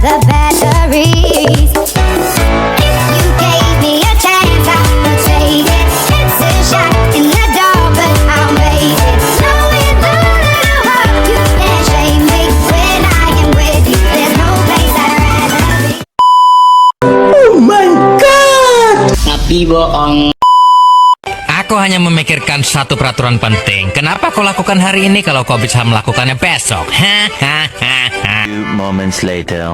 the batteries. If you gave me a chance, I would take it. It's a shot in the dark, but I'll make it. Knowing the little hope, you can't shame me. When I am with you, there's no place I'd rather be. Tapi bohong. Aku hanya memikirkan satu peraturan penting. Kenapa kau lakukan hari ini kalau kau bisa melakukannya besok? Hahaha. Few moments later.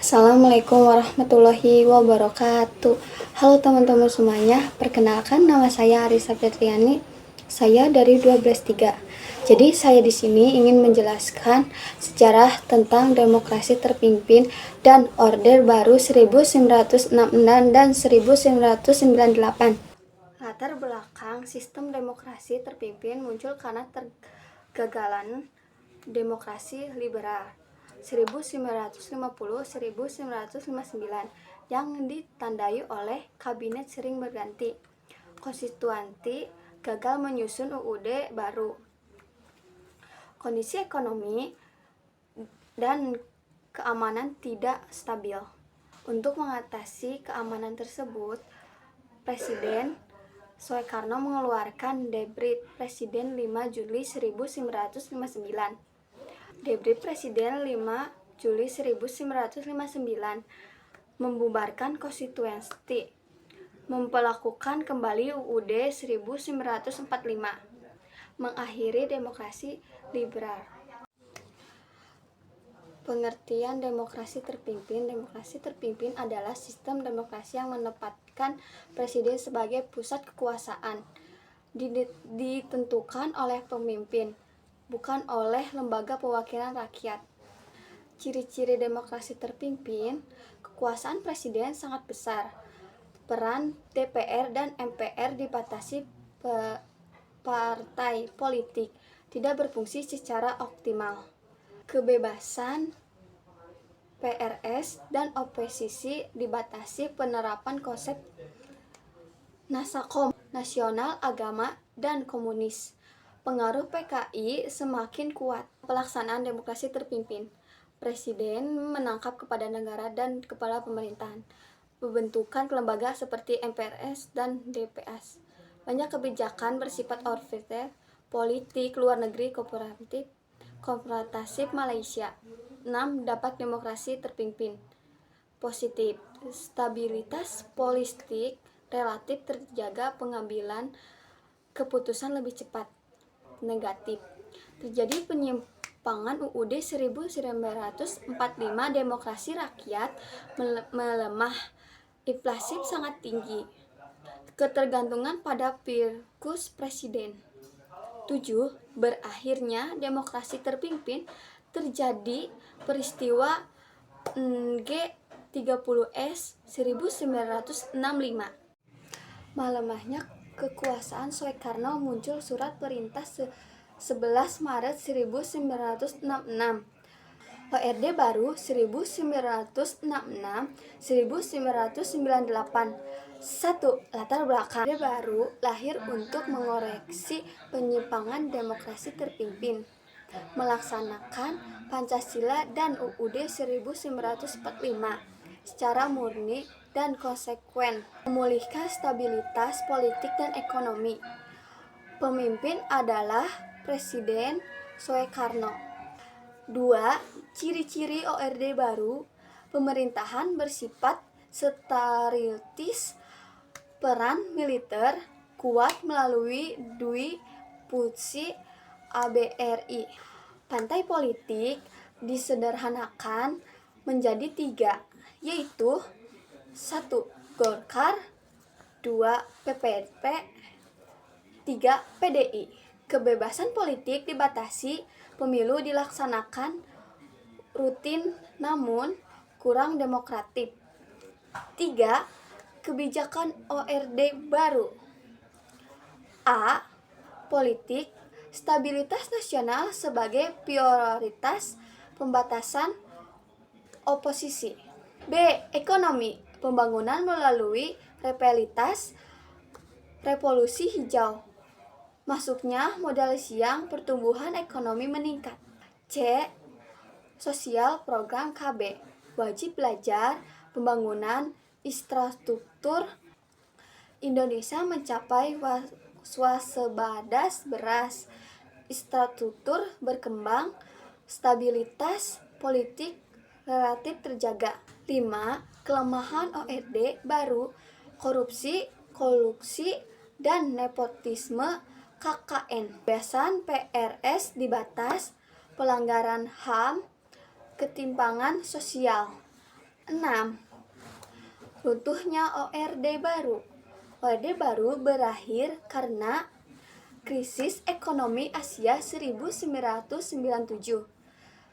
Assalamualaikum warahmatullahi wabarakatuh. Halo teman-teman semuanya, perkenalkan nama saya Arisa Petriani. Saya dari 12-3. Jadi saya di sini ingin menjelaskan sejarah tentang demokrasi terpimpin dan Orde Baru 1966 dan 1998. Latar belakang sistem demokrasi terpimpin muncul karena tergagalan demokrasi liberal 1950-1959 yang ditandai oleh kabinet sering berganti. Konstituanti gagal menyusun UUD baru. Kondisi ekonomi dan keamanan tidak stabil. Untuk mengatasi keamanan tersebut, Presiden Soekarno mengeluarkan Dekret Presiden 5 Juli 1959. Dekret Presiden 5 Juli 1959 membubarkan konstitusi, memperlakukan kembali UUD 1945, mengakhiri demokrasi liberal. Pengertian demokrasi terpimpin. Demokrasi terpimpin adalah sistem demokrasi yang menempatkan presiden sebagai pusat kekuasaan, ditentukan oleh pemimpin, bukan oleh lembaga perwakilan rakyat. Ciri-ciri demokrasi terpimpin: kekuasaan presiden sangat besar, peran DPR dan MPR dibatasi, partai politik tidak berfungsi secara optimal, kebebasan PRS dan oposisi dibatasi, penerapan konsep Nasakom, nasional, agama, dan komunis. Pengaruh PKI semakin kuat. Pelaksanaan demokrasi terpimpin. Presiden menangkap kepada negara dan kepala pemerintahan. Pembentukan lembaga seperti MPRS dan DPS. Banyak kebijakan bersifat otoriter, politik luar negeri, kooperatif Malaysia. 6. Dapat demokrasi terpimpin. Positif. Stabilitas politik relatif terjaga, pengambilan keputusan lebih cepat. Negatif. Terjadi penyimpangan UUD 1945, demokrasi rakyat melemah, inflasi sangat tinggi, ketergantungan pada firkus presiden. 7. Berakhirnya demokrasi terpimpin, terjadi peristiwa G30S 1965. Melemahnya kekuasaan Soekarno, muncul surat perintah 11 Maret 1966. ORD Baru 1966-1998. 1. Latar belakang. ORD Baru lahir untuk mengoreksi penyimpangan demokrasi terpimpin, melaksanakan Pancasila dan UUD 1945 secara murni dan konsekuen, memulihkan stabilitas politik dan ekonomi. Pemimpin adalah Presiden Soekarno. 2. Ciri-ciri ORD Baru. Pemerintahan bersifat sterilitis, peran militer kuat melalui Dwi Fungsi ABRI. Pantai politik disederhanakan, menjadi 3, yaitu 1. Golkar, 2. PPP, 3. PDI. Kebebasan politik dibatasi, pemilu dilaksanakan rutin namun kurang demokratik. 3. Kebijakan ORD baru. A. Politik, stabilitas nasional sebagai prioritas, pembatasan oposisi. B. Ekonomi, pembangunan melalui revolusi hijau. Masuknya modal siang, pertumbuhan ekonomi meningkat. C. Sosial, program KB, wajib belajar, pembangunan infrastruktur. Indonesia mencapai swasembada beras, infrastruktur berkembang, stabilitas politik relatif terjaga. 5. Kelemahan ORD baru, korupsi, kolusi, dan nepotisme KKN. Kebebasan PRS dibatas, pelanggaran HAM, ketimpangan sosial. 6. Runtuhnya ORD baru. ORD baru berakhir karena krisis ekonomi Asia 1997.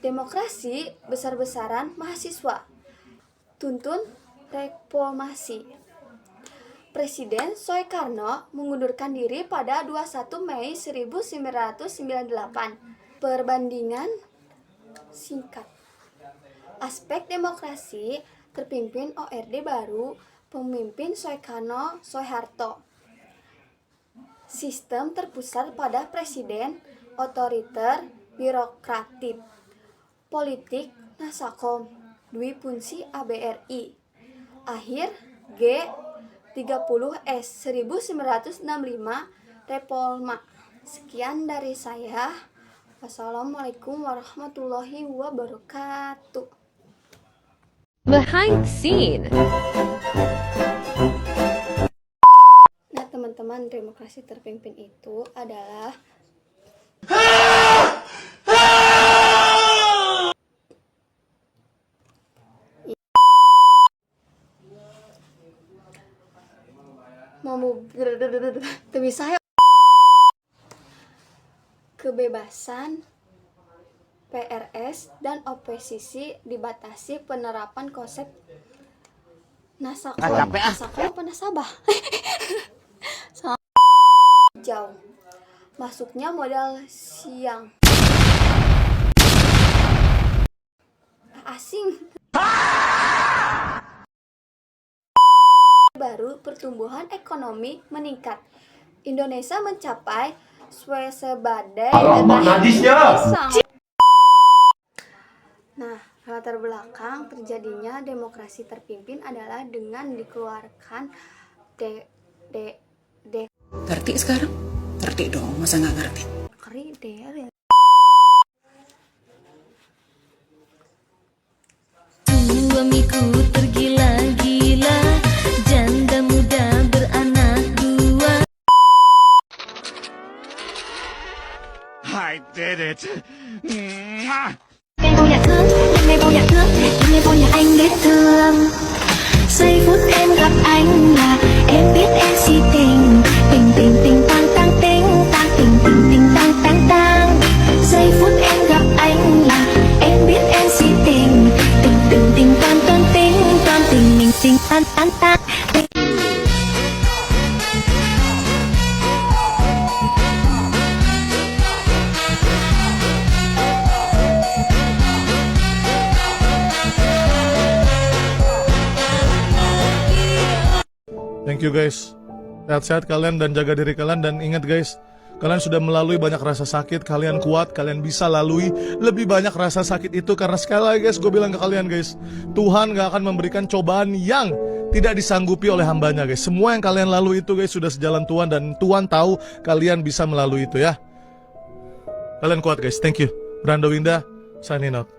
Demokrasi besar-besaran mahasiswa. Tuntun reformasi. Presiden Soekarno mengundurkan diri pada 21 Mei 1998. Perbandingan singkat. Aspek demokrasi terpimpin ORD baru, pemimpin Soekarno-Soeharto. Sistem terpusat pada presiden, otoriter, birokratif. Politik Nasakom, Dwi Fungsi ABRI. Akhir G30S 1965 Reforma. Sekian dari saya. Wassalamualaikum warahmatullahi wabarakatuh. Behind the scene. Nah teman-teman, demokrasi terpimpin itu adalah kebebasan PRS dan oposisi dibatasi, penerapan konsep Nasakom apa nasabah jauh, masuknya modal siang asing baru, pertumbuhan ekonomi meningkat. Indonesia mencapai swasembada beras. Nah, latar belakang terjadinya demokrasi terpimpin adalah dengan dikeluarkan Ngerti sekarang? Ngerti dong, masa nggak ngerti? Suamiku tergila-gila, janda muda beranak 2. I did it. Em vô nhà thương, em vô nhà thương, em vô nhà anh để thương. Giây phút em gặp anh là em biết em si tình, tình tình tình tang tang tình, tang tình tình tình tang tang tang. Giây phút em gặp anh là em biết em si tình, tình tình tình toan toan tình, toan tình mình tình tan tan tan. Thank you guys. Sehat-sehat kalian dan jaga diri kalian. Dan ingat guys, kalian sudah melalui banyak rasa sakit. Kalian kuat, kalian bisa lalui lebih banyak rasa sakit itu. Karena sekali lagi guys, gue bilang ke kalian guys, Tuhan gak akan memberikan cobaan yang tidak disanggupi oleh hambanya guys. Semua yang kalian lalui itu guys sudah sejalan Tuhan. Dan Tuhan tahu kalian bisa melalui itu ya. Kalian kuat guys, thank you. Brando Winda, signing out.